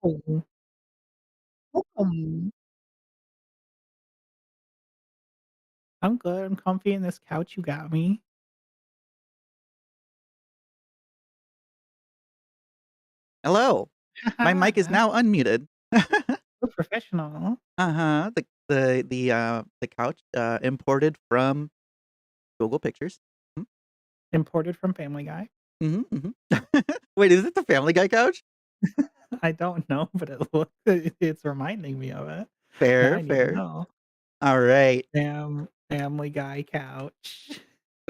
Oh, welcome. I'm good. I'm comfy in this couch you got me. Hello. My mic is Haha, now unmuted. so professional. Uh-huh. The couch, imported from Google Pictures. Mm, Imported from Family Guy. mhm, mhm. Wait, is it the Family Guy couch? I don't know, but it's reminding me of it. Now Fair, I need to fair. know. Alright. Family Guy couch.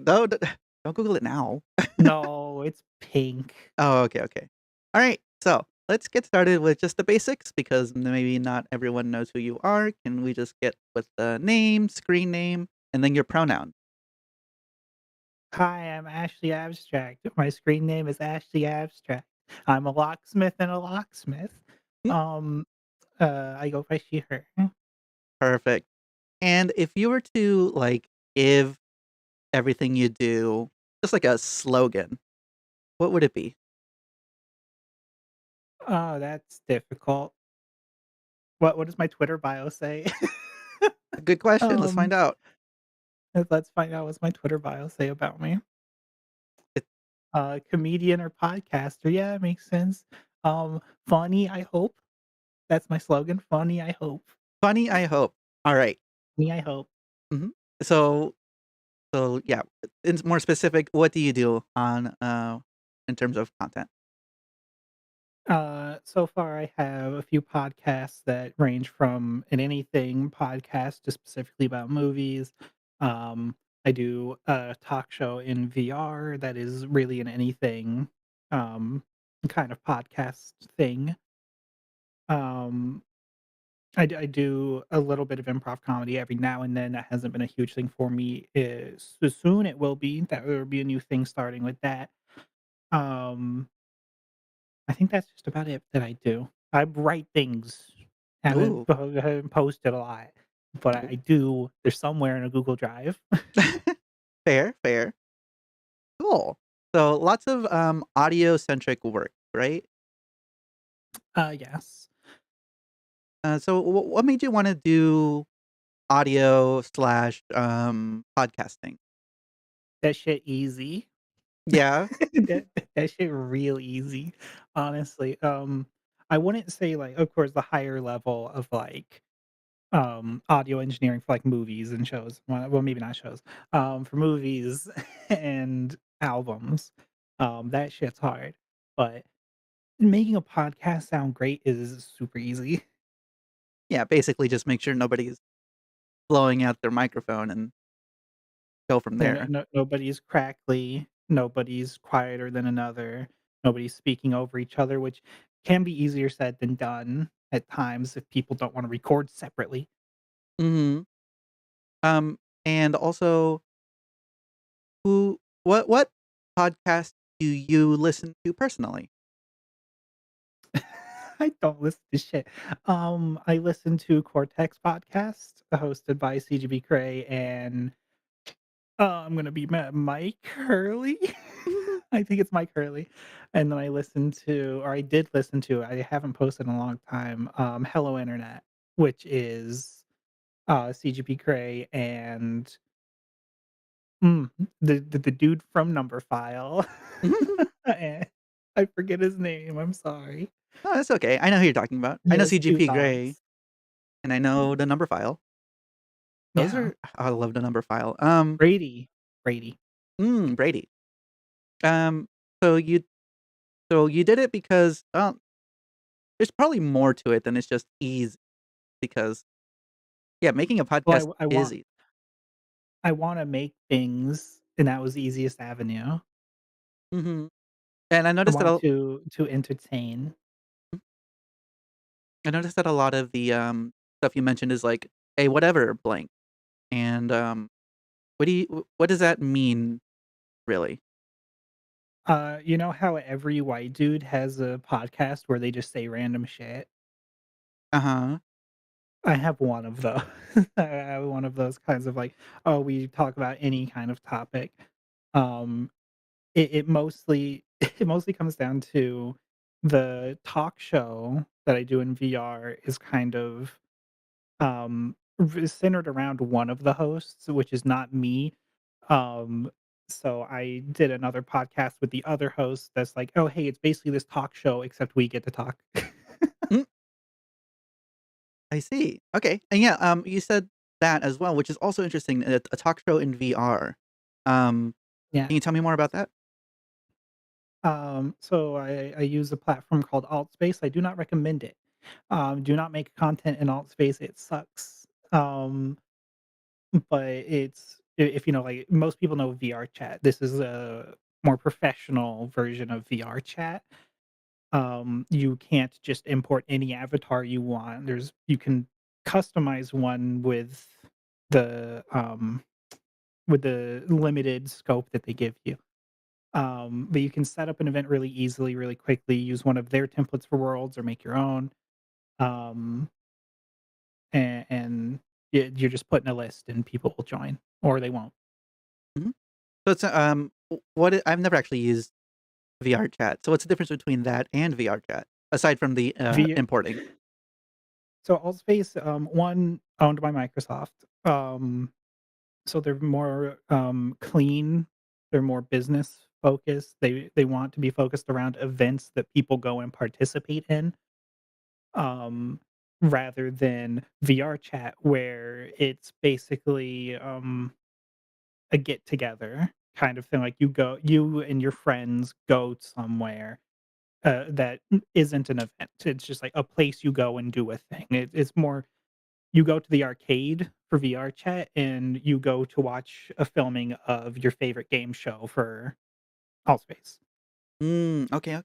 No, don't Google it now. No, it's pink. Oh, okay, okay. Alright, so let's get started with just the basics because maybe not everyone knows who you are. Can we just get with the name, screen name, and then your pronoun? Hi, I'm Ashley Abstract. My screen name is Ashley Abstract. I'm a locksmith and a locksmith. Mm, Um, I go by she, her. perfect. And if you were to, like, give everything you do, just like a slogan, what would it be? Oh, that's difficult. What does my Twitter bio say? Good question, let's Um, find out. let's find out what's my Twitter bio say about me. It's Comedian or podcaster, yeah, it makes sense. Funny, I hope. That's my slogan, funny, I hope. funny, I hope. Alright. Me, I hope. Mhm. So yeah, in more specific, what do you do on, in terms of content? So far I have a few podcasts that range from an anything podcast just specifically about movies. Um, I do a talk show in VR that is really an anything um kind of podcast thing. Um, I do a little bit of improv comedy every now and then. That hasn't been a huge thing for me. So soon it will be. That will be a new thing starting with that. Um, I think that's just about it that I do. I write things. Ooh. Haven't posted a lot, but I Ooh. do. They're somewhere in a Google Drive. Fair, fair. Cool. So lots of, audio-centric work, right? Yes. So what made you wanna do audio slash, podcasting? That shit easy. Yeah? That shit real easy, honestly. I wouldn't say, like, of course, the higher level of, like, audio engineering for, like, movies and shows. Well, maybe not shows. For movies and albums, that shit's hard, but making a podcast sound great is super easy. Yeah, basically just make sure nobody's blowing out their microphone and go from And there. nobody's crackly, nobody's quieter than another, nobody's speaking over each other, which can be easier said than done at times if people don't wanna record separately. Mhm. And also, what podcast do you listen to personally? I don't listen to shit. I listen to Cortex podcast hosted by CGB Cray and, I'm gonna be Mike Hurley? I think it's Mike Hurley, and then I did listen to, I haven't posted in a long time, Hello Internet, which is, CGP Cray and, the dude from Numberphile. Eh, I forget his name, I'm sorry. Oh, that's okay. I know who you're talking about. He I know has 2 CGP Grey, dogs. and I know the number file. Those Yeah. are I love the number file. Brady. Brady. Brady. Um, so you so you did it because, there's probably more to it than it's just easy because, yeah, making a Well, podcast I is want easy. I wanna make things, and that was the easiest avenue. Mhm. And I want to entertain. I noticed that a lot of the, stuff you mentioned is like, "Hey, whatever, blank." And, what does that mean, really? You know how every white dude has a podcast where they just say random shit? Uh-huh. I have one of those. I have one of those kinds of like, oh, we talk about any kind of topic. Um, it mostly it mostly comes down to the talk show. that I do in VR is kind of, centered around one of the hosts, which is not me. Um, so I did another podcast with the other host that's like, "Oh, hey, it's basically this talk show, except we get to talk." Mm, I see. Okay, and yeah, you said that as well, which is also interesting, a talk show in VR. Um, Yeah. can you tell me more about that? So I use a platform called Altspace. I do not recommend it. Do not make content in Altspace. It sucks. But if you know, like most people know VR chat. This is a more professional version of VR chat. You can't just import any avatar you want. You can customize one the with the limited scope that they give you. But you can set up an event really easily, really quickly, use one of their templates for worlds or make your own. Um, and you're just putting a list and people will join or they won't. Mhm. So it's, I've never actually used VR chat. So what's the difference between that and VR chat aside from the V importing? So Altspace, one owned by Microsoft. So they're more clean. They're more business focused. They want to be focused around events that people go and participate in. Um, Rather than VR chat where it's basically, a get together kind of thing, like you and your friends go somewhere, that isn't an event. It's just like a place you go and do a thing. It's more you go to the arcade for VR chat and you go to watch a filming of your favorite game show for Allspace. Okay.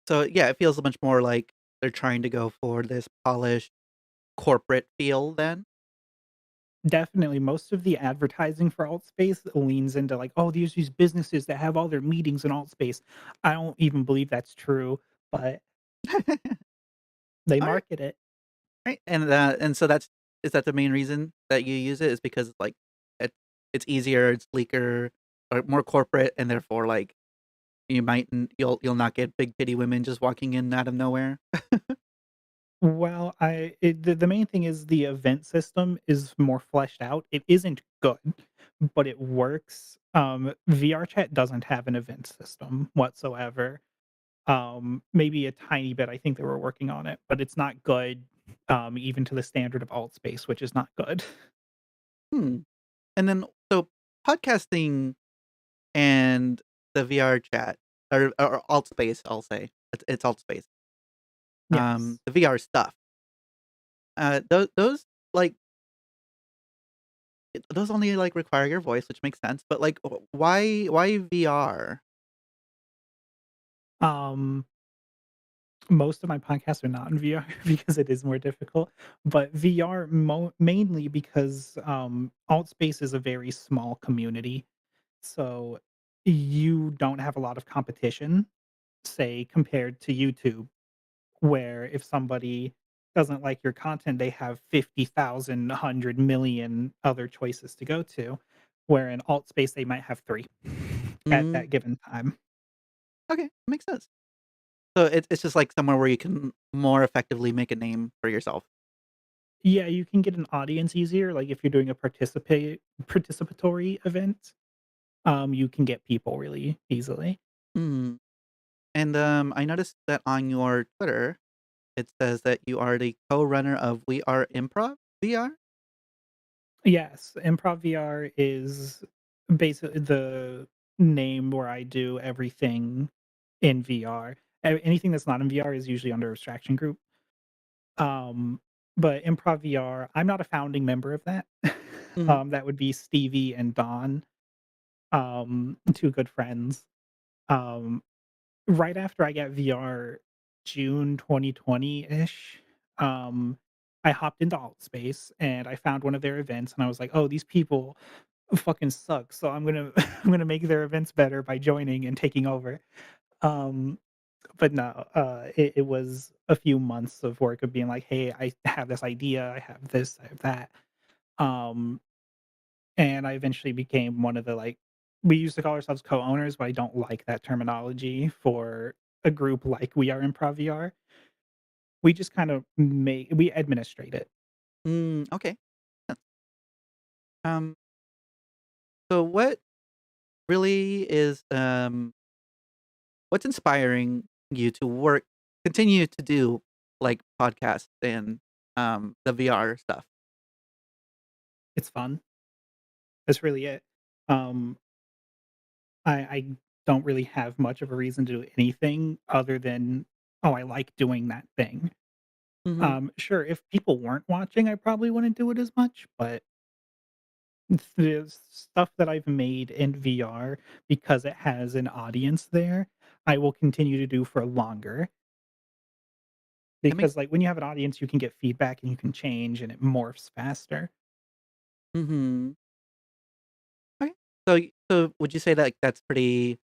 So yeah, it feels much more like they're trying to go for this polished corporate feel then? Definitely, most of the advertising for Altspace leans into like, "Oh, there's these businesses that have all their meetings in Altspace." I don't even believe that's true, but they Alright, market it. right, and so is that the main reason that you use it is because, like, it it's easier, it's sleeker, or more corporate, and therefore, like, you'll not get big titty women just walking in out of nowhere? Well, the main thing is the event system is more fleshed out. It isn't good, but it works. VR chat doesn't have an event system whatsoever. Maybe a tiny bit. I think they were working on it, but it's not good, even to the standard of Altspace, which is not good. Hmm, and then so podcasting and the VR chat or alt space, I'll say. It's alt space. Yes. The VR stuff. Those, like those only, like, require your voice, which makes sense, but, like, why VR? Um, Most of my podcasts are not in VR because it is more difficult, but VR mainly because Altspace is a very small community. So you don't have a lot of competition, say, compared to YouTube, where if somebody doesn't like your content, they have 50,000, 100,000,000 other choices to go to, where in alt space, they might have 3 at Mm, that given time. okay, makes sense. So it's just, like, somewhere where you can more effectively make a name for yourself. Yeah, you can get an audience easier, like, if you're doing a participatory event, you can get people really easily. Mm, and, I noticed that on your Twitter, it says that you are the co-runner of We Are Improv VR? Yes, Improv VR is basically the name where I do everything in VR. Anything that's not in VR is usually under abstraction group. Um, but Improv VR, I'm not a founding member of that. Mhm, That would be Stevie and Don, 2 good friends. Um, right after I got VR, June 2020-ish, um, I hopped into Altspace and I found one of their events and I was like, "Oh, these people fucking suck, so I'm gonna I'm gonna make their events better by joining and taking over." Um, but no, it was a few months of work of being like, "Hey, I have this idea, I have this, I have that." Um, and I eventually became one of the, like we used to call ourselves co-owners, but I don't like that terminology for a group like We Are Improv VR. We just kind of we administrate it. Okay. Huh. Um, so what really is, what's inspiring you to continue to do, like, podcasts and, the VR stuff? It's fun. That's really it. Um, I don't really have much of a reason to do anything other than, "Oh, I like doing that thing." Mhm, Sure, if people weren't watching, I probably wouldn't do it as much, but the stuff that I've made in VR, because it has an audience there, I will continue to do for longer. that makes Because, like, when you have an audience, you can get feedback and you can change and it morphs faster. mhm. Okay. So would you say that, like, that's pretty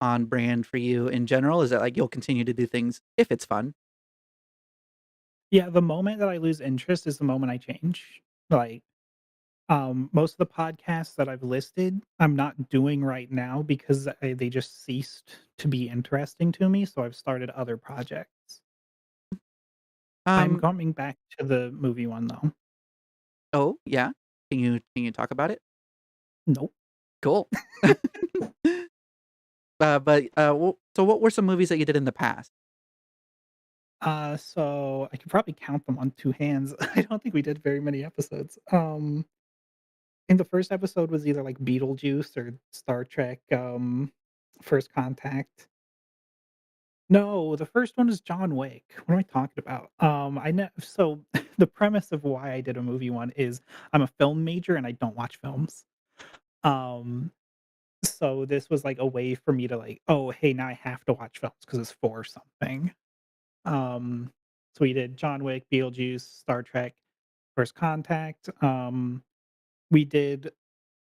on brand for you in general? Is that, like, you'll continue to do things if it's fun? Yeah, the moment that I lose interest is the moment I change. Like, most of the podcasts that I've listed, I'm not doing right now because they just ceased to be interesting to me, so I've started other projects. I'm Um, coming back to the movie one, though. oh, yeah? Can you talk about it? Nope. Cool. So what were some movies that you did in the past? So I could probably count them on 2 hands. I don't think we did very many episodes. And the first episode was either, like, Beetlejuice or Star Trek, First Contact. No, the first one is John Wick. What am I talking about? I know. So the premise of why I did a movie one is I'm a film major and I don't watch films. Um, so this was, like, a way for me to, like, "Oh, hey, now I have to watch films because it's for something." Um, so we did John Wick, Beetlejuice, Star Trek, First Contact. We did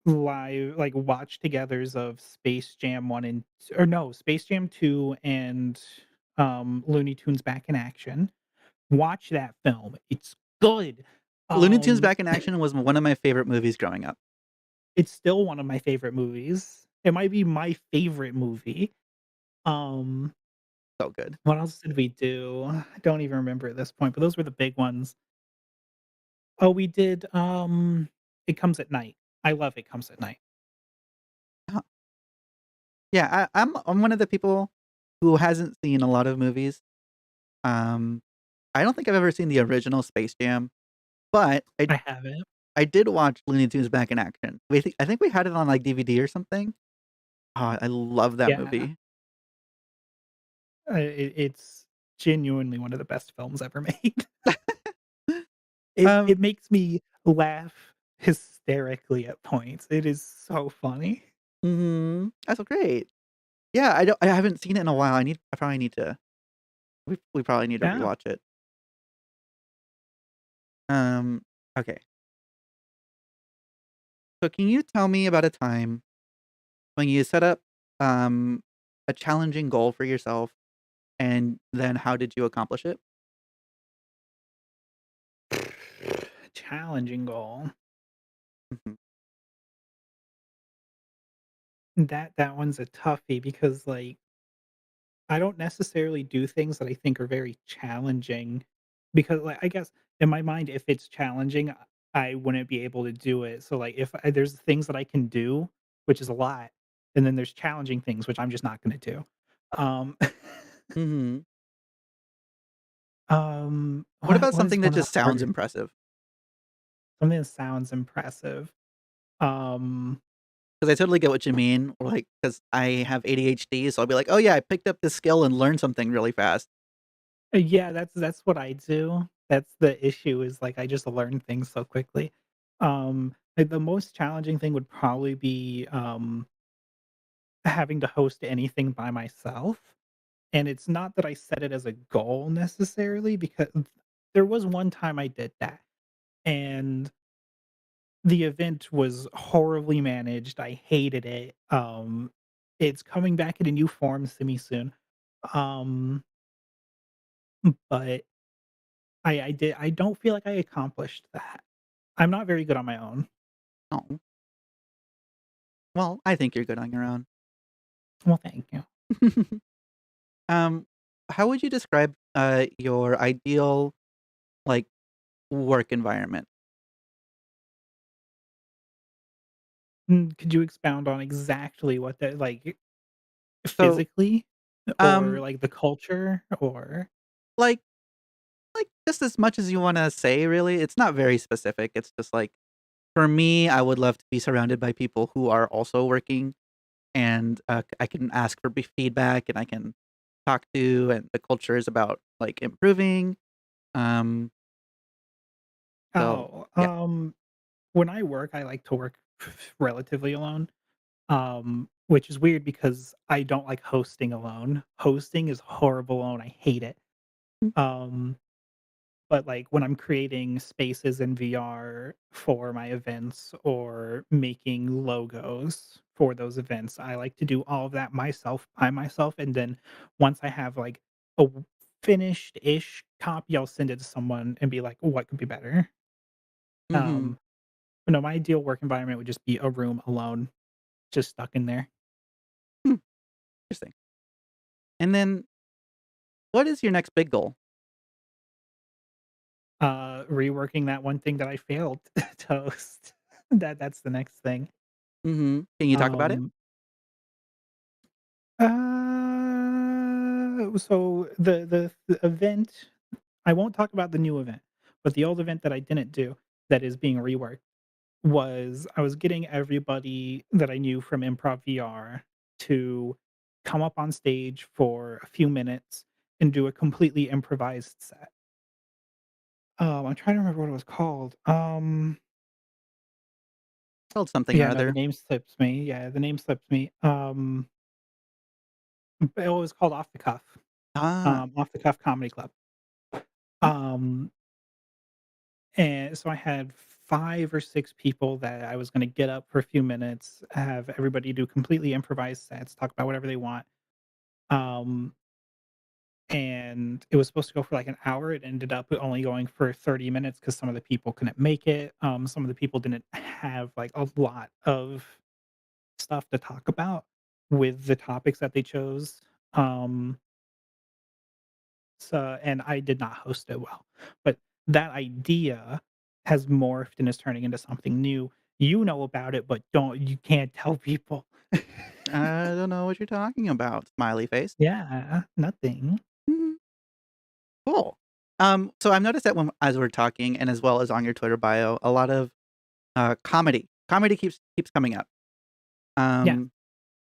live like, watch-togethers of Space Jam 1 and or no, Space Jam 2 and, Looney Tunes Back in Action. Watch that film, it's good. Looney Tunes Um, Back in Action was one of my favorite movies growing up. it's still one of my favorite movies. It might be my favorite movie. Um, So good. what else did we do? I don't even remember at this point, but those were the big ones. Oh, we did, It Comes at Night. I love It Comes at Night. Uh, yeah, I'm one of the people who hasn't seen a lot of movies. Um, I don't think I've ever seen the original Space Jam, but I haven't. I did watch Looney Tunes Back in Action. I think we had it on, like, DVD or something. Oh, I love that Yeah. movie. It's genuinely one of the best films ever made. Um, It makes me laugh hysterically at points. It is so funny. mhm, that's great. Yeah, I haven't seen it in a while. I probably need to we probably need to Yeah. rewatch it. Um, okay. So can you tell me about a time when you set up, um, a challenging goal for yourself, and then how did you accomplish it? Challenging goal. Mhm, That one's a toughie because, like, I don't necessarily do things that I think are very challenging because, like, I guess in my mind, if it's challenging, I wouldn't be able to do it. So, like, if there's things that I can do, which is a lot, and then there's challenging things, which I'm just not gonna do. Um, mhm. What what about what is something that one of the just sounds harder impressive? something that sounds impressive? Um, 'Cause I totally get what you mean, or, like, 'cause I have ADHD, so I'll be like, "Oh, yeah, I picked up this skill and learned something really fast." yeah, that's what I do. That's the issue is, like, I just learn things so quickly. Like, the most challenging thing would probably be, having to host anything by myself, and it's not that I set it as a goal necessarily because there was one time I did that, and the event was horribly managed, I hated it, it's coming back in a new form semi soon, um, but I don't feel like I accomplished that. I'm not very good on my own. Oh, well, I think you're good on your own. Well, thank you. Um how would you describe, your ideal, like, work environment? Could you expound on exactly what that like, So, physically? Or, um, like, the culture? Or like just as much as you wanna say, really, it's not very specific, it's just, like, for me, I would love to be surrounded by people who are also working, and, I can ask for feedback, and I can talk to, and the culture is about, like, improving, um, so, Oh, yeah. when I work, I like to work relatively alone, which is weird because I don't like hosting alone. Hosting is horrible alone, I hate it. Mm, Um, but, like, when I'm creating spaces in VR for my events or making logos for those events, I like to do all of that myself by myself, and then once I have, like, a finished-ish copy, I'll send it to someone and be like, "What could be better?" mhm, Um, but no, my ideal work environment would just be a room alone, just stuck in there. hmm, interesting. And then, what is your next big goal? Reworking that one thing that I failed to host. That's the next thing. Mhm. Can you talk about it? Um, so the event I won't talk about the new event, but the old event that I didn't do that is being reworked was I was getting everybody that I knew from Improv VR to come up on stage for a few minutes and do a completely improvised set. I'm trying to remember what it was called. Called something or Yeah, no, the other. name slips me. Yeah, the name slips me. It was called Ah. Off the Cuff Comedy Club. Mm, Um, and so I had 5 or 6 people that I was gonna get up for a few minutes, have everybody do completely improvised sets, talk about whatever they want. Um, and it was supposed to go for like an hour. It ended up only going for 30 minutes because some of the people couldn't make it. Some of the people didn't have like a lot of stuff to talk about with the topics that they chose. Um, So and I did not host it well. But that idea has morphed and is turning into something new. You know about it, but you can't tell people. I don't know what you're talking about, smiley face. Yeah, nothing. Mhm, cool. So I've noticed that when as we're talking and as well as on your Twitter bio, a lot of, comedy keeps coming up. Yes. Um,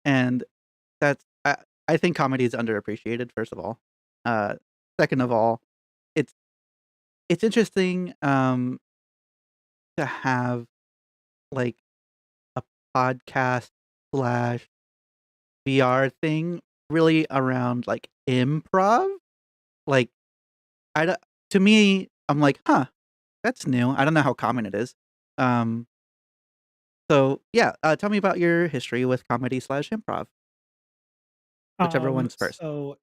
and that's I think comedy is underappreciated, first of all. Uh, second of all, it's it's interesting, to have, like, a podcast slash VR thing really around, like, improv. Like, I do to me, I'm like, "Huh, that's new." I don't know how common it is. Um, so, yeah, tell me about your history with comedy slash improv, whichever one's first. So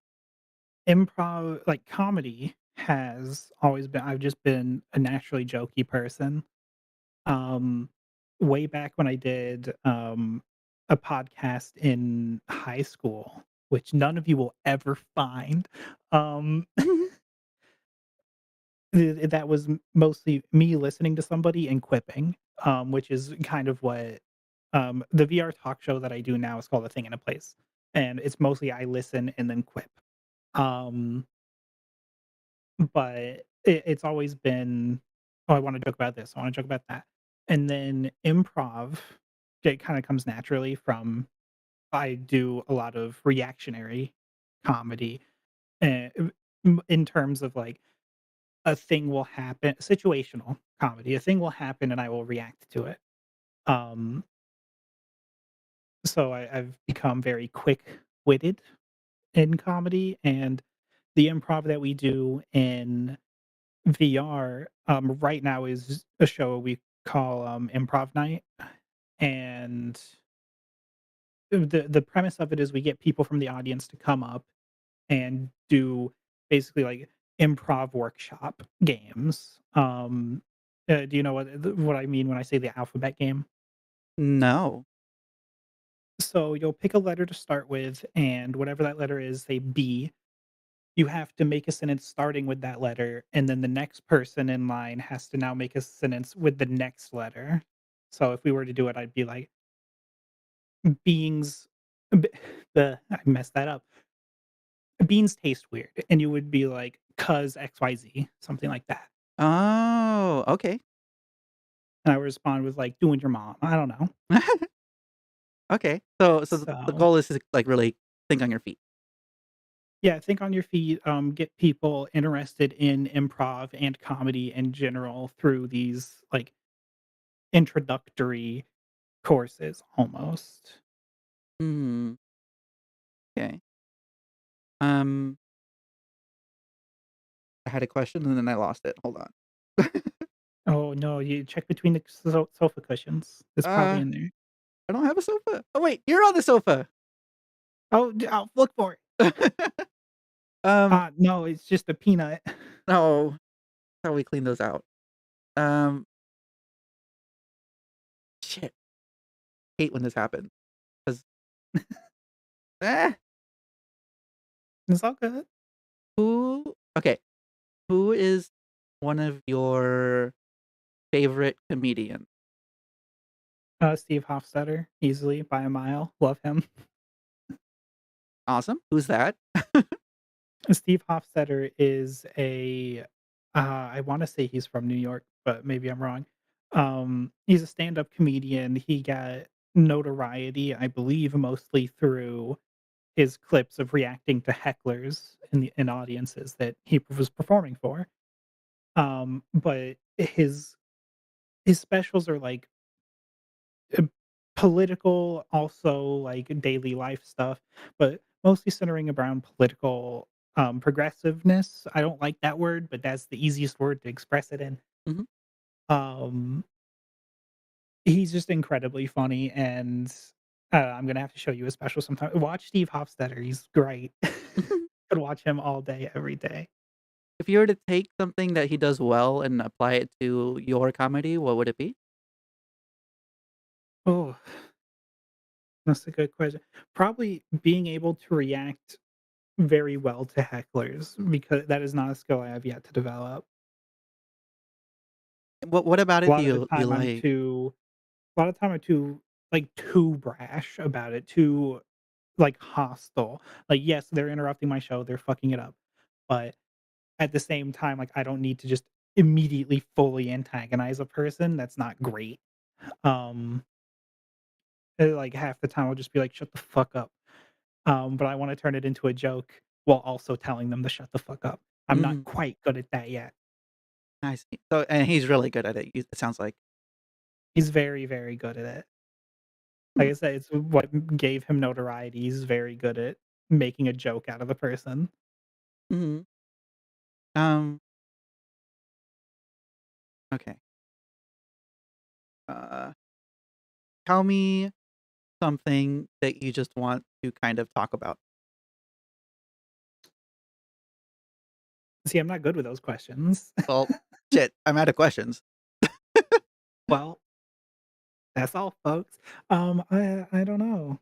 improv like comedy has always been I've just been a naturally jokey person. Um, way back when I did, a podcast in high school, which none of you will ever find, um, that was mostly me listening to somebody and quipping, which is kind of what, the VR talk show that I do now is called A Thing and a Place, and it's mostly I listen and then quip. Um, but it's always been, "Oh, I wanna joke about this, I wanna joke about that." And then improv, it kinda comes naturally from I do a lot of reactionary comedy, eh, in terms of, like, a thing will happen situational comedy, a thing will happen and I will react to it. Um, so I've become very quick-witted in comedy, and the improv that we do in VR, right now is a show we call, Improv Night, and the premise of it is we get people from the audience to come up and do basically, like, improv workshop games. Do you know what I mean when I say the alphabet game? No. So, you'll pick a letter to start with, and whatever that letter is, say B, you have to make a sentence starting with that letter, and then the next person in line has to now make a sentence with the next letter. So if we were to do it, I'd be like, "Beings," b the I messed that up. "Beans taste weird," and you would be like, "'Cause XYZ," something like that. Oh, okay. And I would respond with, like, "Doing your mom." I don't know. Okay. So the So, goal is to, like, really think on your feet. yeah, think on your feet, get people interested in improv and comedy in general through these, like, introductory courses almost. Mhm. Okay. Um, I had a question and then I lost it. Hold on. Oh, no, you check between the sofa cushions. It's probably Uh, in there. I don't have a sofa. Oh, wait, you're on the sofa. Oh, I'll look for it. Um, No, it's just a peanut. no. How we clean those out? Um, shit. Hate when this happens 'cause eh, It's all good. who okay, who is one of your favorite comedians? Steve Hofstetter, easily by a mile. Love him. Awesome. Who's that? Steve Hofstetter is I wanna say he's from New York, but maybe I'm wrong. He's a stand-up comedian. He got notoriety, I believe, mostly through his clips of reacting to hecklers in audiences that he was performing for. But his specials are, like, uh, political, also, like, daily life stuff, but mostly centering around political, progressiveness. I don't like that word, but that's the easiest word to express it in. Mhm. Um, he's just incredibly funny, and, I'm gonna have to show you a special sometime. Watch Steve Hofstetter, he's great. Could watch him all day, every day. If you were to take something that he does well and apply it to your comedy, what would it be? Oh, that's a good question. Probably being able to react very well to hecklers, because that is not a skill I have yet to develop. What about A it do lot of the you time I'm like? too a lot of time I'm too, like, too brash about it, too, like, hostile. Like, yes, they're interrupting my show, they're fucking it up, but at the same time, like, I don't need to just immediately fully antagonize a person, that's not great. Um, like, half the time I'll just be like, "Shut the fuck up." But I wanna turn it into a joke while also telling them to shut the fuck up. I'm not Mhm. quite good at that yet. I see. So and he's really good at it, it sounds like. He's very, very good at it. Like Hmm. I said, it's what gave him notoriety. He's very good at making a joke out of the person. Mhm. Um, okay. Uh, tell me something that you just want to kind of talk about. See, I'm not good with those questions. Well, shit, I'm out of questions. Well, that's all, folks. I don't know.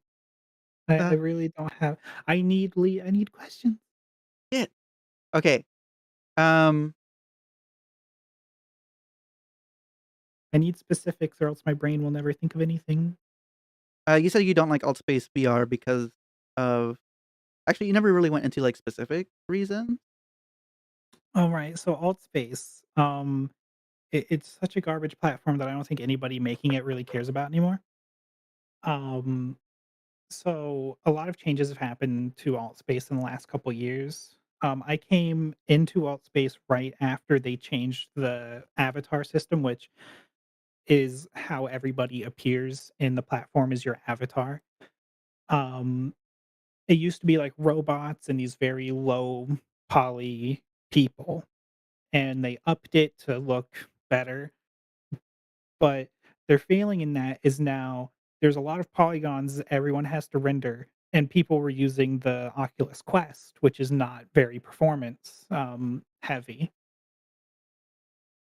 I Uh, really don't have I need questions. shit. Okay. Um, I need specifics or else my brain will never think of anything. you said you don't like alt space VR because of actually, you never really went into, like, specific reason? Alright, so Altspace, it's such a garbage platform that I don't think anybody making it really cares about anymore. Um, so a lot of changes have happened to Altspace in the last couple years. I came into Altspace right after they changed the avatar system, which is how everybody appears in the platform as your avatar. Um, it used to be like robots and these very low poly people, and they upped it to look better. But they're failing in that is now there's a lot of polygons that everyone has to render, and people were using the Oculus Quest, which is not very performance, heavy.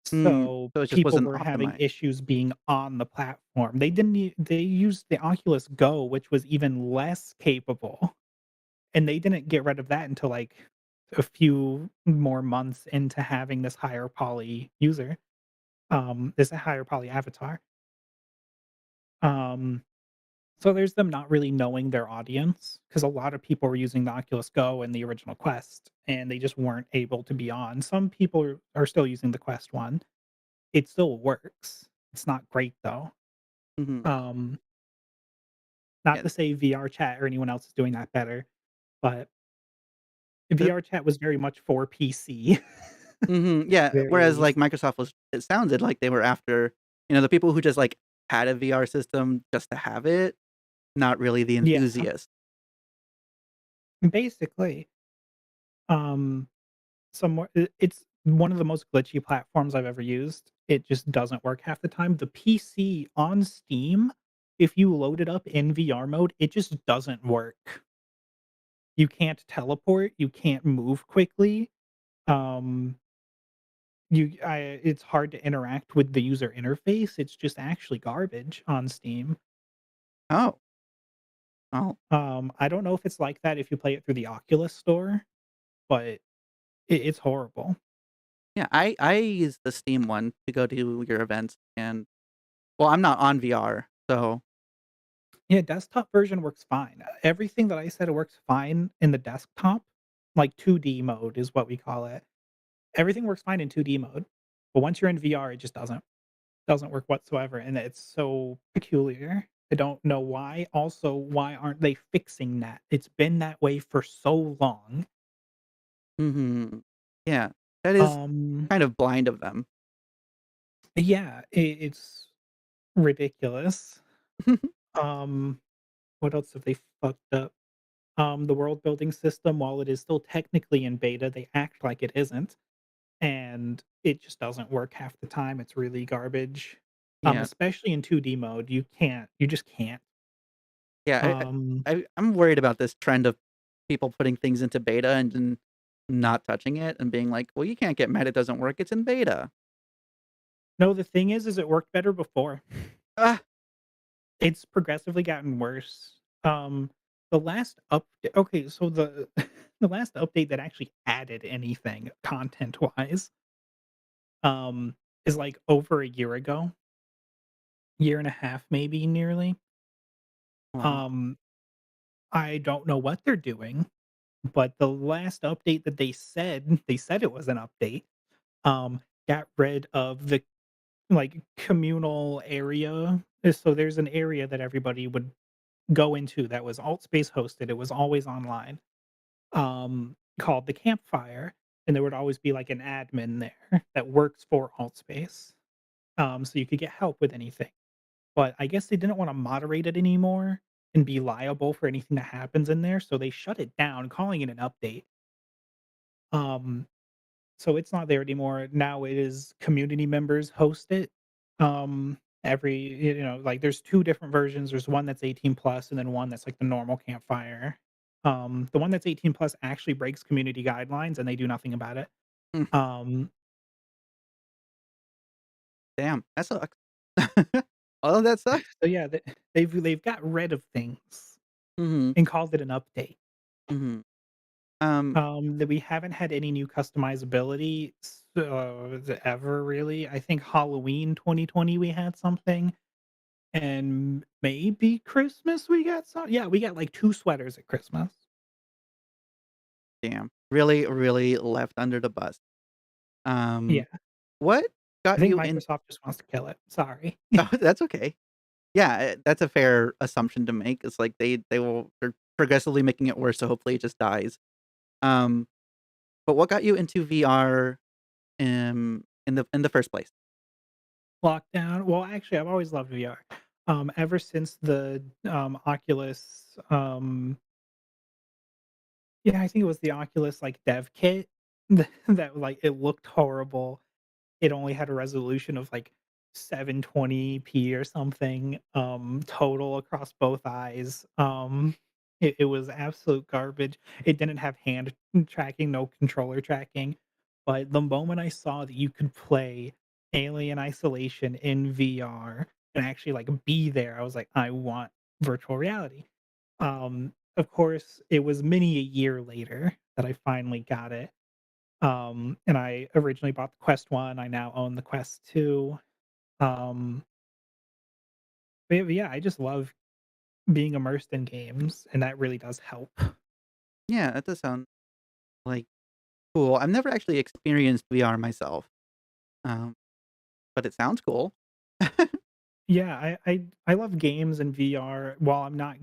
Mm, So so it just people wasn't were having optimized. issues being on the platform. They used the Oculus Go, which was even less capable, and they didn't get rid of that until, like, a few more months into having this higher poly user, this higher poly avatar. Um, so there's them not really knowing their audience because a lot of people were using the Oculus Go and the original Quest, and they just weren't able to be on. Some people are still using the Quest 1. It still works. It's not great though. Mhm. Um, not Yeah, to say VR chat or anyone else is doing that better, but the VR chat was very much for PC. mhm, yeah, whereas, Very like, Microsoft was it sounded like they were after, the people who just, like, had a VR system just to have it, not really the yeah, enthusiast. basically. Um, it's one of the most glitchy platforms I've ever used. It just doesn't work half the time. The PC on Steam, if you load it up in VR mode, it just doesn't work. You can't teleport, you can't move quickly. Um, it's hard to interact with the user interface. It's just actually garbage on Steam. Oh, oh, I don't know if it's like that if you play it through the Oculus store, but it's horrible. yeah, I use the Steam one to go to your events, and well, I'm not on VR, so Yeah, desktop version works fine. Everything that I said works fine in the desktop, like 2D mode is what we call it. Everything works fine in 2D mode, but once you're in VR, it just doesn't work whatsoever, and it's so peculiar. I don't know why. Also, why aren't they fixing that? It's been that way for so long. mhm. Yeah, that is Um, kind of blind of them. yeah, it's ridiculous. Um, what else have they fucked up? The world building system, while it is still technically in beta, they act like it isn't, and it just doesn't work half the time. It's really garbage. Yeah. Especially in 2D mode, you just can't. Yeah, Um, I'm worried about this trend of people putting things into beta and then not touching it and being like, "Well, you can't get mad it doesn't work, it's in beta." no, the thing is it worked better before. Ah, It's progressively gotten worse. The last up okay, so the the last update that actually added anything content-wise, is, like, over a year ago, year and a half maybe nearly. wow. Um, I don't know what they're doing, but the last update that they said it was an update, got rid of the, like, communal area. So there's an area that everybody would go into that was Altspace hosted, it was always online, called the Campfire, and there would always be, like, an admin there that works for Altspace, so you could get help with anything. But I guess they didn't wanna moderate it anymore and be liable for anything that happens in there, so they shut it down, calling it an update. Um, so it's not there anymore. Now it is community members host it. Like there's 2 different versions. There's one that's 18 plus and then one that's like the normal campfire. The one that's 18 plus actually breaks community guidelines and they do nothing about it. Mm, Um, damn, that sucks. All of that sucks? so yeah, they've got rid of things Mhm, and called it an update. mhm. Um, That we haven't had any new customizability ever really. I think Halloween 2020 we had something. And maybe Christmas we got some yeah, we got, like, 2 sweaters at Christmas. damn. Really, really left under the bus. Yeah, What I got think you in Microsoft just wants to kill it, sorry. Oh, that's okay. Yeah, that's a fair assumption to make. It's like they're progressively making it worse, so hopefully it just dies. Um, but what got you into VR, in the first place? Lockdown well, actually, I've always loved VR. Ever since the, Oculus, yeah, I think it was the Oculus, like, dev kit that, like, it looked horrible. It only had a resolution of, like, 720p or something, total across both eyes. It was absolute garbage. It didn't have hand tracking, no controller tracking, but the moment I saw that you could play Alien Isolation in VR and actually, like, be there, I was like, "I want virtual reality." Of course, it was many a year later that I finally got it. And I originally bought the Quest 1, I now own the Quest 2. Um, but yeah, I just love being immersed in games, and that really does help. Yeah, that does sound, like, cool. I've never actually experienced VR myself, um, but it sounds cool. Yeah, I love games and VR. While I'm not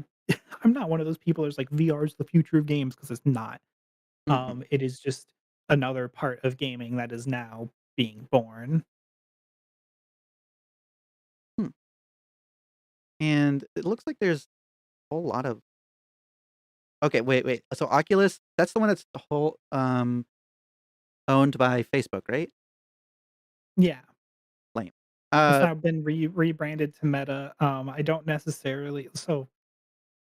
I'm not one of those people that's like VR is the future of games because it's not. Mhm. It is just another part of gaming that is now being born. Hmm, and it looks like there's a whole lot of okay, wait. So Oculus, that's the one that's owned by Facebook, right? Yeah, Lame. it's Uh, now been rebranded to Meta. I don't necessarily so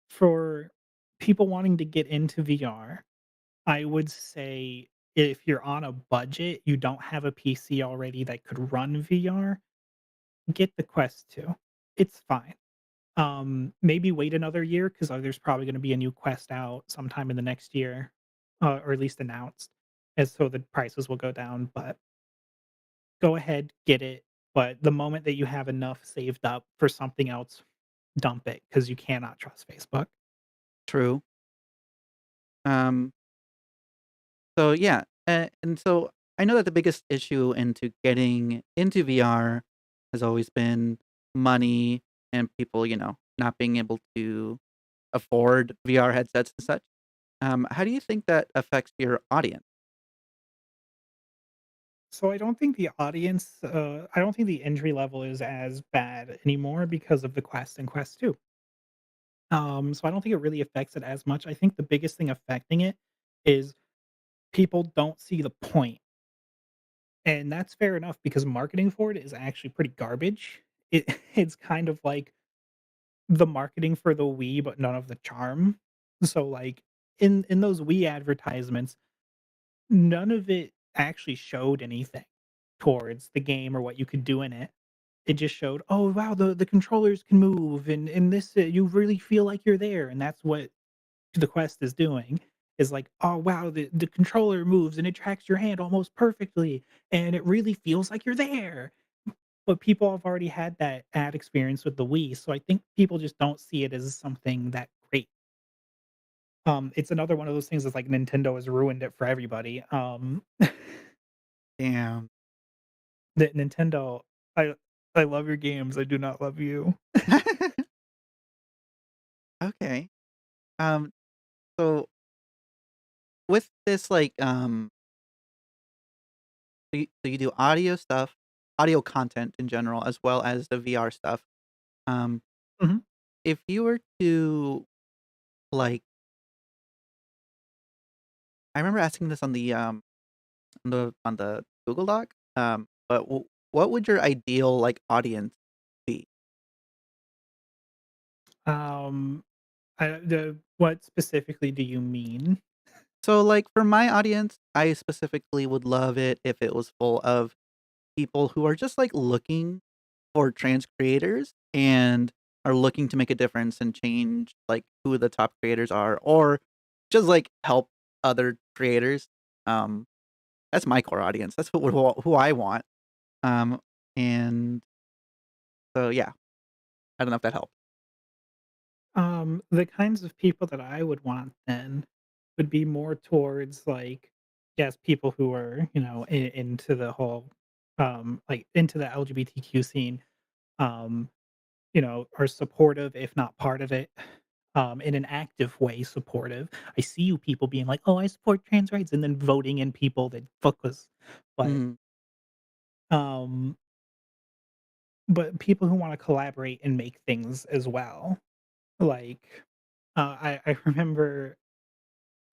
for people wanting to get into VR, I would say if you're on a budget, you don't have a PC already that could run VR, get the Quest 2. It's fine. Maybe wait another year 'cause, there's probably gonna be a new Quest out sometime in the next year, or at least announced, and so the prices will go down, but go ahead, get it, but the moment that you have enough saved up for something else, dump it because you cannot trust Facebook. true. Um, so yeah, and so I know that the biggest issue into getting into VR has always been money and people, not being able to afford VR headsets and such. How do you think that affects your audience? So I don't think the entry level is as bad anymore because of the Quest and Quest 2. So I don't think it really affects it as much. I think the biggest thing affecting it is people don't see the point, and that's fair enough because marketing for it is actually pretty garbage. It it's kind of like the marketing for the Wii, but none of the charm. So, like, in those Wii advertisements, none of it actually showed anything towards the game or what you could do in it. It just showed, "Oh, wow, the controllers can move, and this, you really feel like you're there," and that's what the Quest is doing, is like, "Oh, wow, the controller moves and it tracks your hand almost perfectly, and it really feels like you're there." But people have already had that ad experience with the Wii, so I think people just don't see it as something that great. It's another one of those things that's like Nintendo has ruined it for everybody. Damn. The Nintendo, I I love your games, I do not love you. Okay. Um, so with this, like, so you do audio stuff, audio content in general, as well as the VR stuff. Um, Mhm, if you were to, like I remember asking this on the Google Doc, but what would your ideal, like, audience be? um, the what specifically do you mean? So, like, for my audience, I specifically would love it if it was full of people who are just, like, looking for trans creators and are looking to make a difference and change, like, who the top creators are or just, like, help other creators. Um, that's my core audience. That's who I want. Um, and so, yeah, I don't know if that helped. The kinds of people that I would want then would be more towards, like, yes, people who are, into the whole, like, into the LGBTQ scene, um, are supportive, if not part of it, in an active way supportive. I see you people being like, "Oh, I support trans rights," and then voting in people that fuck us. But, Mhm. um, but people who wanna collaborate and make things as well. Like, I remember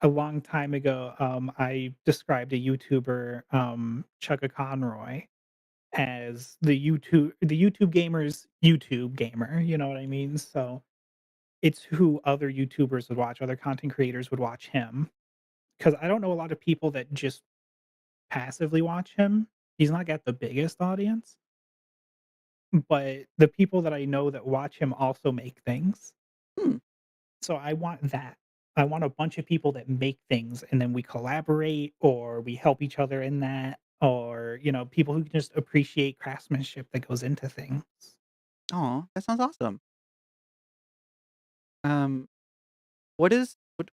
a long time ago, I described a YouTuber, Chugga Conroy, as the YouTube gamer's YouTube gamer, you know what I mean? So, it's who other YouTubers would watch, other content creators would watch him. Because I don't know a lot of people that just passively watch him. He's not got the biggest audience, but the people that I know that watch him also make things. Hmm. So I want that. I want a bunch of people that make things, and then we collaborate or we help each other in that, or, people who just appreciate craftsmanship that goes into things. Oh, that sounds awesome. Um, what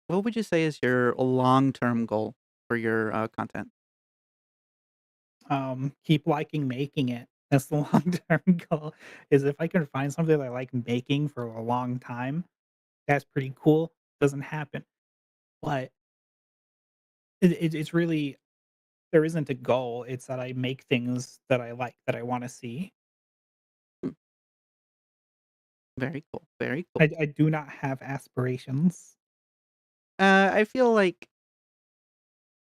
would you say is your long-term goal for your, content? Keep liking making it. That's the long-term goal, is if I can find something that I like making for a long time, that's pretty cool. Doesn't happen, but it's really there isn't a goal, it's that I make things that I like, that I wanna see. Hmm, very cool, very cool. I do not have aspirations. I feel like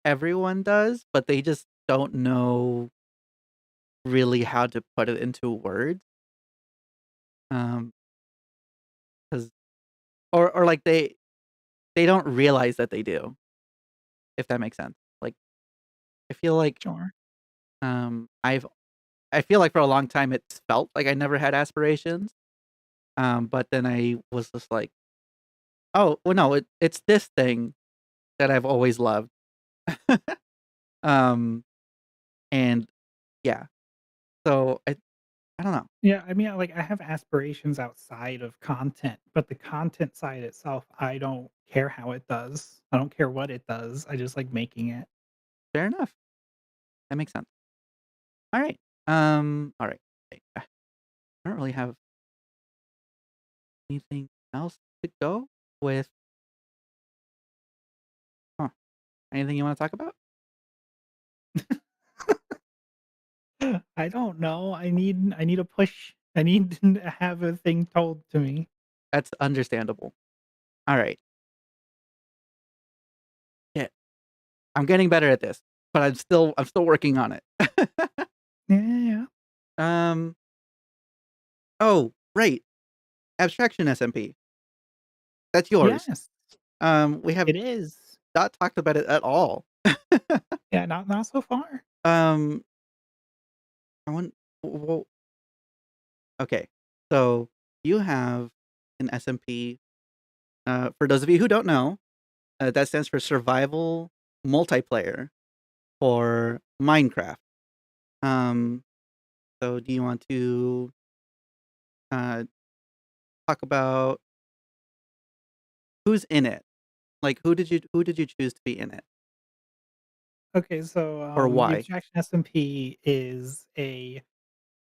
everyone does, but they just don't know really how to put it into words, um, 'cause or, like, they don't realize that they do, if that makes sense. Like, I feel like, Sure, I've I feel like for a long time it's felt like I never had aspirations, but then I was just like, "Oh, well, no, it's this thing that I've always loved." Um, and yeah, so I don't know. yeah, I mean, like, I have aspirations outside of content, but the content side itself, I don't care how it does. I don't care what it does, I just like making it. Fair enough. That makes sense. Alright. Alright. I don't really have anything else to go with. Huh. Anything you wanna talk about? I don't know, I need a push. I need to have a thing told to me. That's understandable. Alright. Yeah, I'm getting better at this, but I'm still working on it. Yeah, yeah, yeah. Um, oh, right. Abstraction SMP. That's yours. Yes, We have it is. not talked about it at all. Yeah, not so far. Um, I want well, okay. So, you have an SMP, for those of you who don't know, that stands for Survival Multiplayer for Minecraft. Um, so do you want to, uh, talk about who's in it? Like, who did you choose to be in it, Okay, so, or the why? Abstraction SMP is a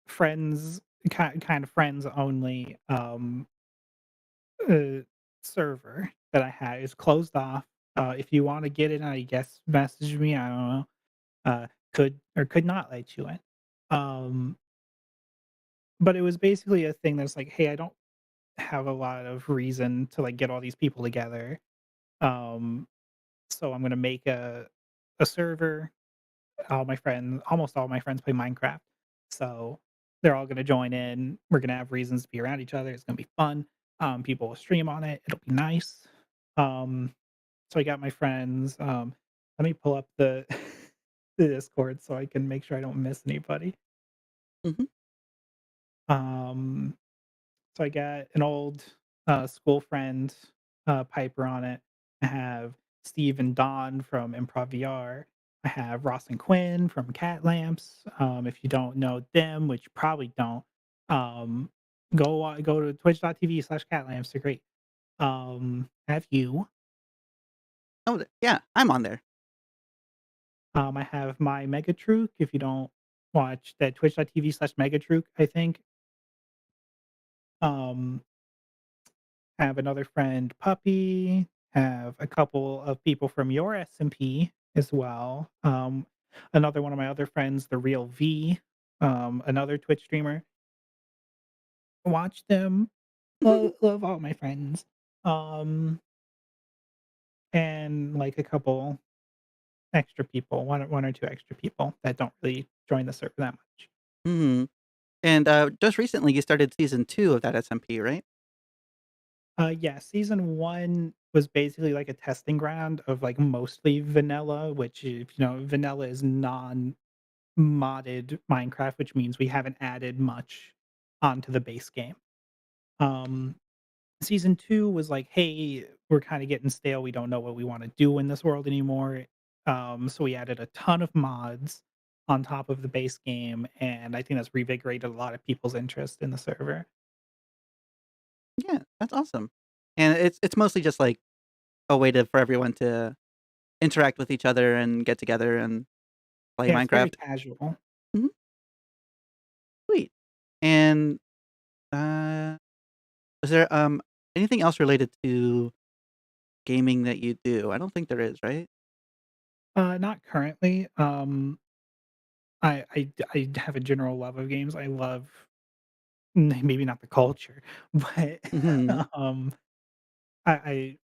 friends kind of friends only, uh, server that I had. It's closed off. If you wanna get in, I guess message me, I don't know, could or could not let you in. Um, but it was basically a thing that's like, "Hey, I don't have a lot of reason to, like, get all these people together, um, so I'm gonna make a server." Almost all my friends play Minecraft, so they're all gonna join in. We're gonna have reasons to be around each other. It's gonna be fun. People will stream on it. It'll be nice. Um, so I got my friends. Let me pull up the the Discord so I can make sure I don't miss anybody. Mhm, Um, So I got an old, school friend, Piper on it. I have Steve and Don from Improv VR. I have Ross and Quinn from Cat Lamps. If you don't know them, which you probably don't, um, go to twitch.tv/catlamps. They're great. I have you. oh, yeah, I'm on there. I have my Megatrook. If you don't watch that twitch.tv/Megatrook, I think. Um, Have another friend, Puppy, have a couple of people from your SMP as well. Another one of my other friends, The Real V, another Twitch streamer. Watch them. Love all my friends. Um, and like a couple extra people, one or two extra people that don't really join the server that much. Mhm, and, just recently you started season 2 of that SMP, right? Yeah, season 1 was basically like a testing ground of like mostly vanilla, which if you know, vanilla is non-modded Minecraft, which means we haven't added much onto the base game. Um, Season 2 was like, "Hey, we're kinda getting stale, we don't know what we wanna do in this world anymore, so we added a ton of mods on top of the base game, and I think that's reinvigorated a lot of people's interest in the server. Yeah, that's awesome. And it's mostly just, like, a way to for everyone to interact with each other and get together and play Yeah, it's very Minecraft. casual. Mhm, sweet. And, uh, is there, anything else related to gaming that you do? I don't think there is, right? Not currently, I have a general love of games, I love maybe not the culture, but, Mhm. um, I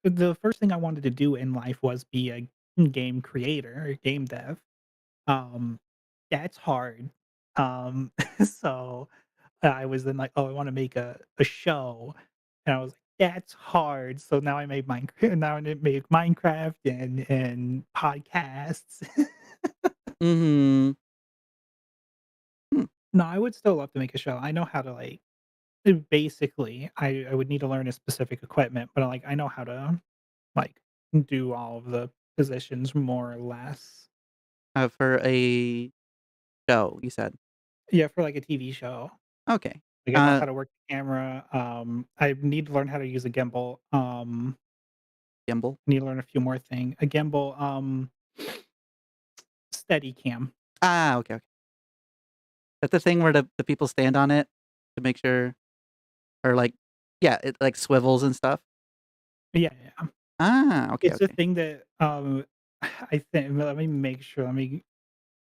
the first thing I wanted to do in life was be a game creator or game dev. Um, yeah, it's hard. Um, so I was then like, "Oh, I wanna make a show," and I was like, "That's hard." So now I made now I make Minecraft and podcasts. Mhm. Hmm. No, I would still love to make a show. I know how to, like basically, I would need to learn a specific equipment, but, like, I know how to, like, do all of the positions more or less. For a show, you said? Yeah, for, like, a TV show. Okay. Like, I know Uh, how to work the camera, I need to learn how to use a gimbal, gimbal? need to learn a few more a gimbal, Steadicam. Ah, okay, okay. That's the thing where the people stand on it to make sure or, like yeah, it, like, swivels and stuff? Yeah, yeah. Ah, okay, It's a okay. thing that, I think let me make sure, let me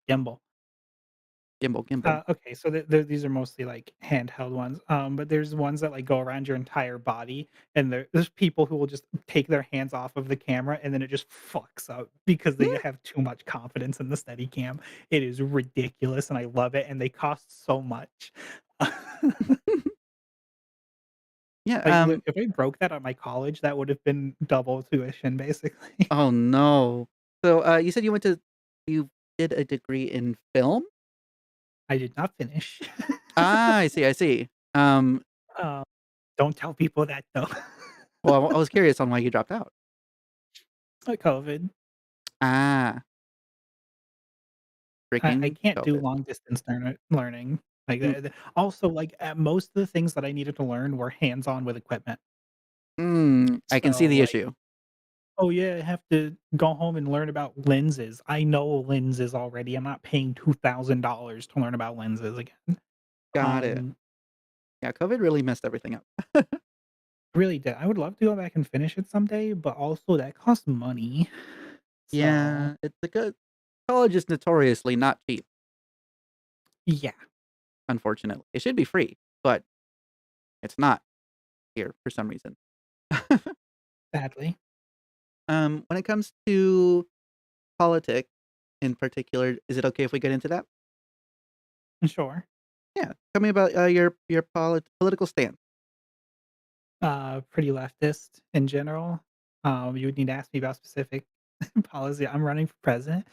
gimbal. Gimbal, gimbal. Okay, so these are mostly, like, handheld ones, but there's ones that, like, go around your entire body, and there's people who will just take their hands off of the camera, and then it just fucks up because they have too much confidence in the Steadicam. It is ridiculous, and I love it, and they cost so much. Yeah, Like, li if I broke that at my college, that would have been double tuition, basically. oh, no. So, you said you did a degree in film? I did not finish. Ah, I see, I see. Um, don't tell people that, though. Well, I was curious on why you dropped out. COVID. Ah, I freaking can't do COVID. long distance learning. Like, Mm, also, like, most of the things that I needed to learn were hands-on with equipment. I can see So, the like, issue. "Oh, yeah, I have to go home and learn about lenses." I know lenses already, I'm not paying $2,000 to learn about lenses again. Got it. Um, Yeah, COVID really messed everything up. really did. I would love to go back and finish it someday, but also that costs money. So, Yeah, it's a good college is notoriously not cheap, yeah, unfortunately. It should be free, but it's not here for some reason. sadly. When it comes to politics in particular, is it okay if we get into that? Sure. Yeah, tell me about, your political stance. Pretty leftist in general. You would need to ask me about specific policy. I'm running for president.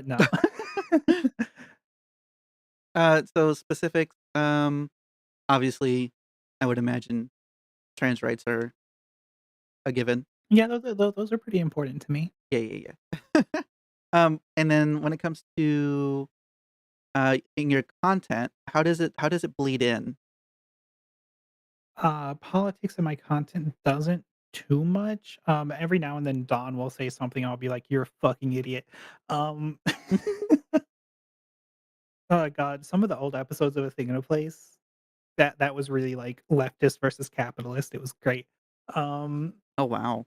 No. So specifics, obviously, I would imagine trans rights are a given. Yeah, those are pretty important to me. Yeah, yeah, yeah. And then when it comes to, in your content, how does it bleed in? Politics in my content doesn't too much. Every now and then Don will say something, I'll be like, "You're a fucking idiot." Um, oh god, some of the old episodes of A Thing in a Place, that was really, like, leftist versus capitalist, it was great. Um, Oh, wow.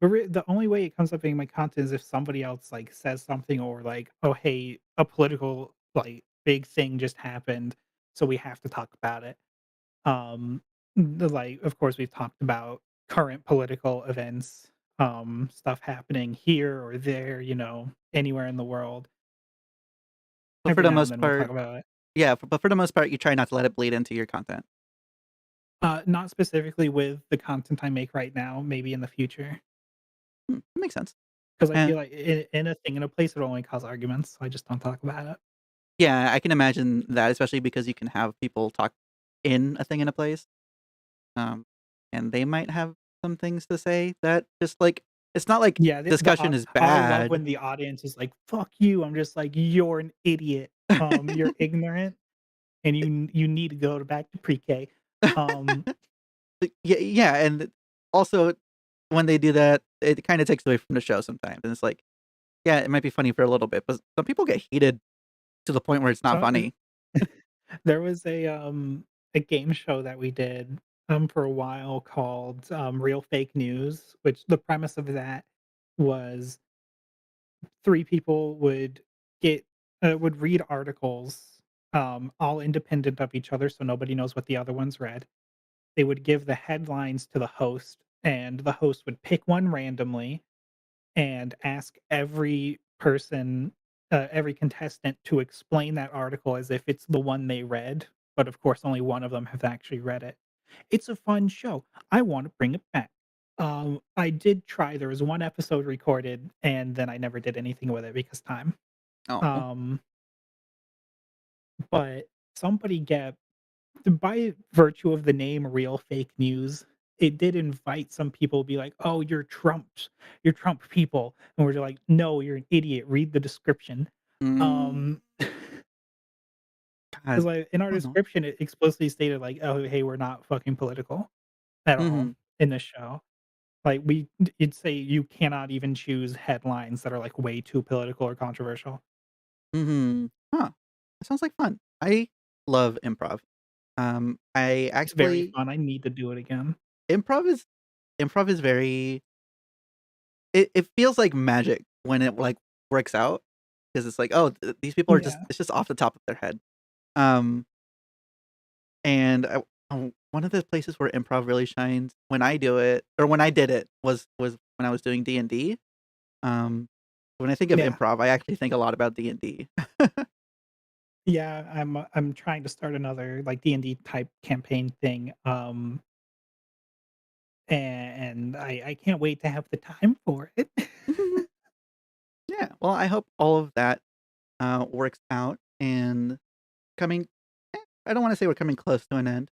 but the only way it comes up in my content is if somebody else, like, says something or like, "Oh, hey, a political, like, big thing just happened, so we have to talk about it." Like, of course, we've talked about current political events, stuff happening here or there, anywhere in the world. But for Every the now and most then we'll talk part about it. yeah, but for the most part, you try not to let it bleed into your content. Not specifically with the content I make right now, maybe in the future, That makes sense. because I Eh, feel like in a thing, in a place, it'll only cause arguments, so I just don't talk about it. yeah, I can imagine that, especially because you can have people talk in a thing in a place, um, and they might have some things to say that just, like it's not like Yeah, discussion is I love bad. when the audience is like, "Fuck you." I'm just like, "You're an idiot. You're ignorant, and you need to go to back to pre-K." Um, Yeah, yeah, and also when they do that, it kinda takes away from the show sometimes, and it's like, yeah, it might be funny for a little bit, but some people get heated to the point where it's not so funny. there was a game show that we did, for a while called, Real Fake News, which the premise of that was 3 people get would read articles, all independent of each other, so nobody knows what the other one's read. They would give the headlines to the host, and the host would pick one randomly and ask every contestant to explain that article as if it's the one they read, but of course, only one of them have actually read it. It's a fun show. I wanna bring it back. I did try, there was 1 episode recorded, and then I never did anything with it because time. Oh. Um, but somebody get by virtue of the name Real Fake News, it did invite some people to be like, "Oh, you're Trump people," and we're like, "No, you're an idiot, read the description." Mm, Um, God. 'Cause, like, in our I don't know. description, it explicitly stated like, "Oh, hey, we're not fucking political at all Mhm, in this show." Like, it'd say you cannot even choose headlines that are, like, way too political or controversial. mhm. Huh. That sounds like fun. I love improv. I It's very actually fun, I need to do it again. improv is improv is very it feels like magic when it, like, works out because it's like, "Oh, these people are just Yeah, it's just off the top of their head." Um, and one of the places where improv really shines when I do it or when I did it was when I was doing D&D. Um, when I think of yeah. improv, I actually think a lot about D&D. Yeah, I'm trying to start another, like, D&D type campaign thing, and I can't wait to have the time for it. Yeah, well, I hope all of that, works out and coming I don't wanna say we're coming close to an end,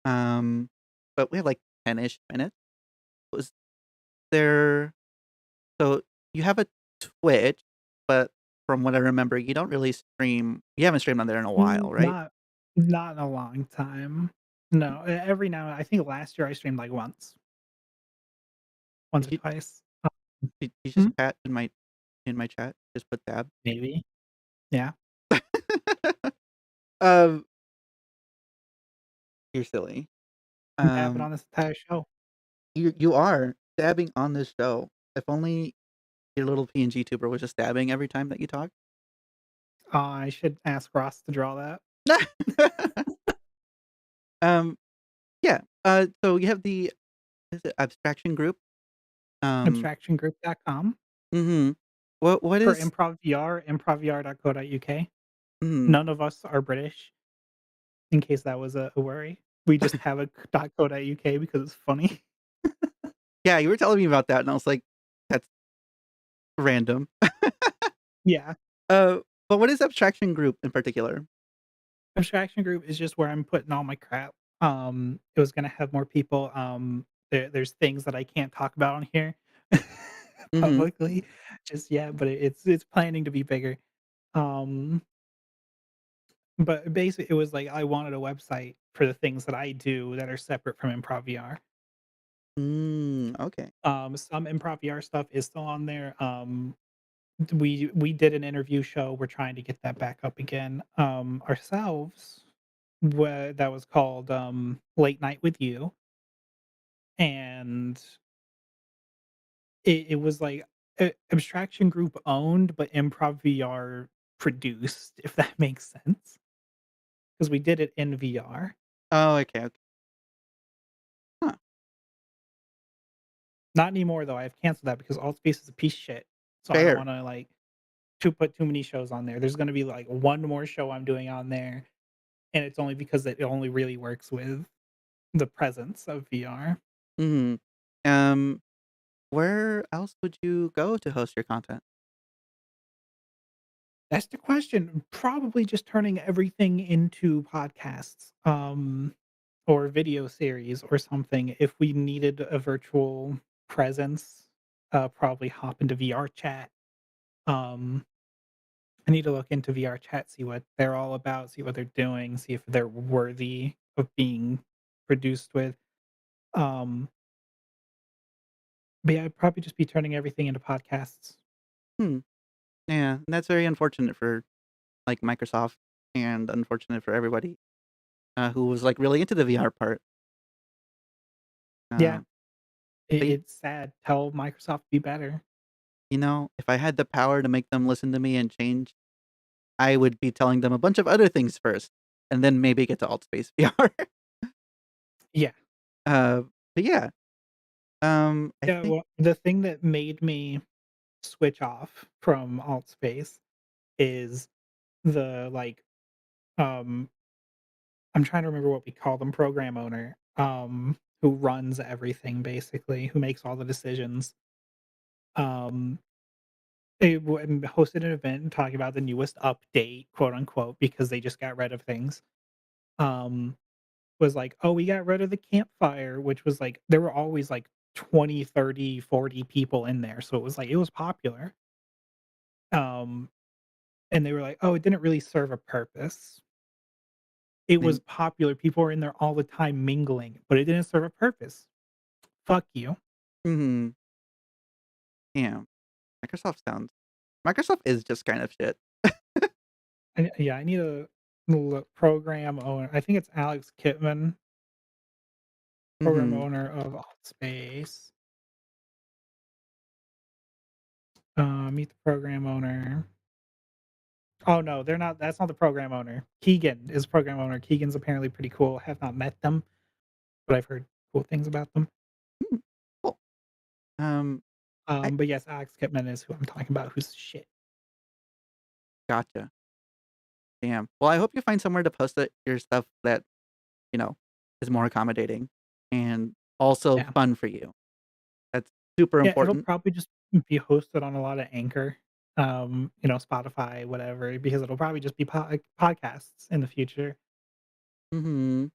um, but we have, like, 10-ish minutes. Was there so you have a Twitch, but from what I remember, you haven't streamed on there in a while, right? Not in a long time. No, every now I think last year I streamed, like, once Did or you twice. did you just Mhm, chat in my chat? Just put dab? maybe. Yeah, Um, you're silly. I'm dabbing Um, on this entire show. you are dabbing on this show. If only your little PNG tuber was just dabbing every time that you talk. I should ask Ross to draw that. Um, yeah, so you have the is it abstraction group? Um, Abstractiongroup.com. mhm. What For is Improv VR, improvvr.co.uk. mhm. None of us are British, in case that was a worry. We just have a .co.uk because it's funny. Yeah, you were telling me about that, and I was like, "That's random." Yeah. Uh, but what is abstraction group in particular? Abstraction group is just where I'm putting all my crap. It was gonna have more people. There's things that I can't talk about on here Mhm. publicly just yet, but it's planning to be bigger. Um, but basically, it was like I wanted a website for the things that I do that are separate from Improv VR. Okay. Some Improv VR stuff is still on there. We did an interview show. We're trying to get that back up again ourselves. That was called Late Night with You, and it was like Abstraction Group owned, but Improv VR produced, if that makes sense, because we did it in VR. Oh, okay, okay. Huh, Not anymore though. I've canceled that because Altspace is a piece of shit. So I don't fair. want to like to put too many shows on there. There's going to be like one more show I'm doing on there, and it's only because it only really works with the presence of VR. Mhm. Um, where else would you go to host your content? That's the question. Probably just turning everything into podcasts. or video series or something, if we needed a virtual presence, probably hop into VR chat. Um, I need to look into VR chat, see what they're all about, see what they're doing, see if they're worthy of being produced with. Um, but yeah, I'd probably just be turning everything into podcasts. Hmm. Yeah, and that's very unfortunate for, like, Microsoft and unfortunate for everybody, who was, like, really into the VR part. Yeah, Um, but, it's sad. Tell Microsoft to be better. if I had the power to make them listen to me and change, I would be telling them a bunch of other things first, and then maybe get to Altspace VR. Yeah. Uh, but yeah, I Yeah, think well, the thing that made me switch off from Altspace is the, like, um I'm trying to remember what we call them, program owner, who runs everything basically, who makes all the decisions. Um, hosted an event and talking about the newest update, quote unquote, because they just got rid of things. Um, was like, "Oh, we got rid of the campfire," which was like there were always like 20, 30, 40 people in there, so it was like it was popular. Um, and they were like, "Oh, it didn't really serve a purpose." It was they popular, people were in there all the time mingling, but it didn't serve a purpose. Fuck you. mhm, yeah, Microsoft is just kind of shit. Yeah, I need a program owner. I think it's Alex Kitman, program Mhm, owner of Altspace. Meet the program owner. Oh no, they're not. That's not the program owner. Keegan is program owner. Keegan's apparently pretty cool. Have not met them, but I've heard cool things about them. mm, cool. I But yes, Alex Kitman is who I'm talking about. Who's shit. gotcha. Damn. Well, I hope you find somewhere to post your stuff that, you know, is more accommodating and also Yeah, fun for you. That's super yeah. It'll important. probably just be hosted on a lot of Anchor, Spotify, whatever, because it'll probably just be podcasts in the future. Mhm.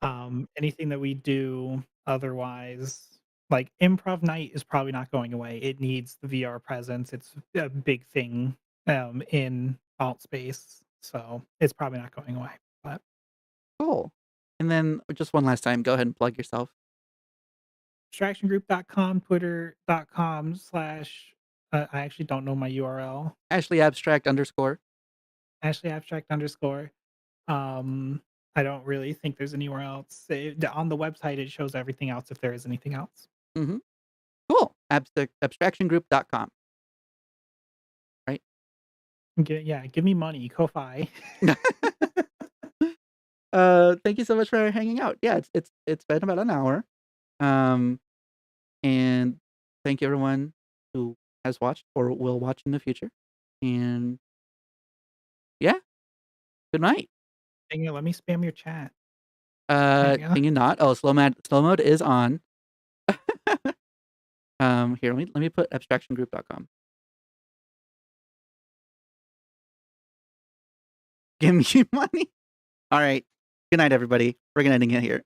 Anything that we do otherwise, like improv night is probably not going away. It needs the VR presence. It's a big thing in alt space, so it's probably not going away. But Cool. And then just one last time, go ahead and plug yourself. abstractiongroup.com, twitter.com slash I actually don't know my URL. AshleyAbstract_. AshleyAbstract underscore. Um, I don't really think there's anywhere else. On the website, it shows everything else if there is anything else. Mhm. Cool. Abstractiongroup.com, right? Yeah, give me money, Ko-fi. Thank you so much for hanging out. Yeah, it's been about an hour. Um, and thank you everyone who has watched or will watch in the future. And yeah, good night. Dang it, let me spam your chat. There you go. Can you not? Oh, slow mode is on. Here, let me put abstractiongroup.com. Give me money. All right. Good night, everybody. We're gonna ending it here.